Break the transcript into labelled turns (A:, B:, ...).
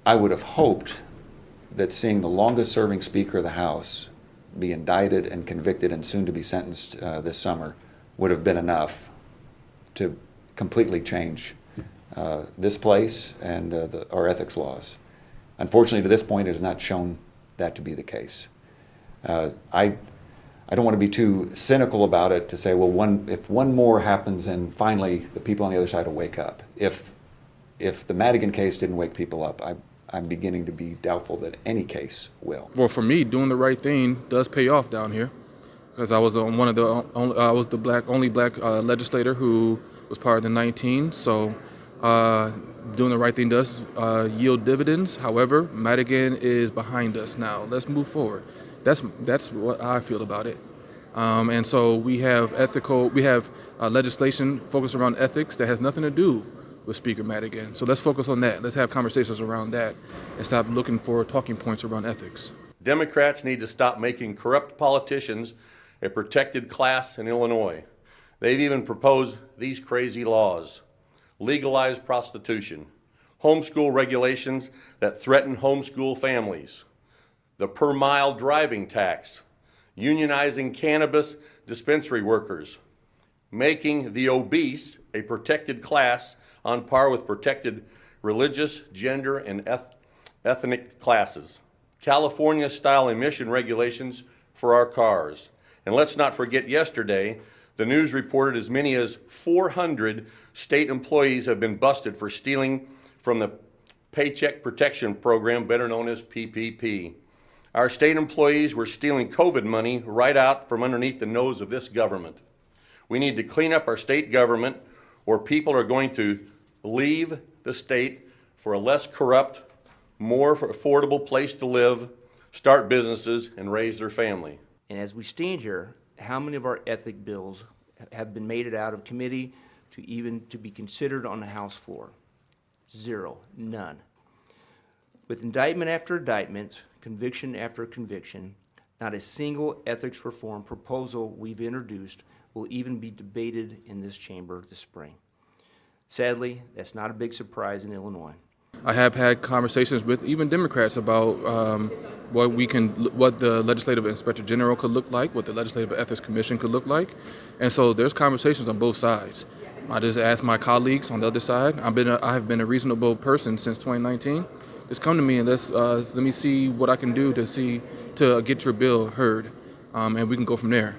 A: I would have hoped that seeing the longest serving Speaker of the House be indicted and convicted and soon to be sentenced this summer would have been enough to completely change this place and our ethics laws. Unfortunately, to this point, it has not shown that to be the case. I don't want to be too cynical about it to say, well, if one more happens and finally the people on the other side will wake up. If the Madigan case didn't wake people up, I'm beginning to be doubtful that any case will.
B: Well, for me, doing the right thing does pay off down here, because I was I was the only black legislator who was part of the 19. So doing the right thing does yield dividends. However, Madigan is behind us now. Let's move forward. That's what I feel about it. And so we have legislation focused around ethics that has nothing to do with Speaker Madigan. So let's focus on that. Let's have conversations around that and stop looking for talking points around ethics.
C: Democrats need to stop making corrupt politicians a protected class in Illinois. They've even proposed these crazy laws: legalize prostitution, homeschool regulations that threaten homeschool families, the per-mile driving tax, unionizing cannabis dispensary workers, making the obese a protected class on par with protected religious, gender, and ethnic classes, California-style emission regulations for our cars. And let's not forget yesterday, the news reported as many as 400 state employees have been busted for stealing from the Paycheck Protection Program, better known as PPP. Our state employees were stealing COVID money right out from underneath the nose of this government. We need to clean up our state government, or people are going to leave the state for a less corrupt, more affordable place to live, start businesses, and raise their family.
D: And as we stand here, how many of our ethic bills have been made it out of committee to be considered on the House floor? Zero, none. With indictment after indictment, conviction after conviction, not a single ethics reform proposal we've introduced will even be debated in this chamber this spring. Sadly, that's not a big surprise in Illinois.
B: I have had conversations with even Democrats about what the Legislative Inspector General could look like, what the Legislative Ethics Commission could look like, and so there's conversations on both sides. I just asked my colleagues on the other side. I have been a reasonable person since 2019. Just come to me and let me see what I can do to get your bill heard, and we can go from there.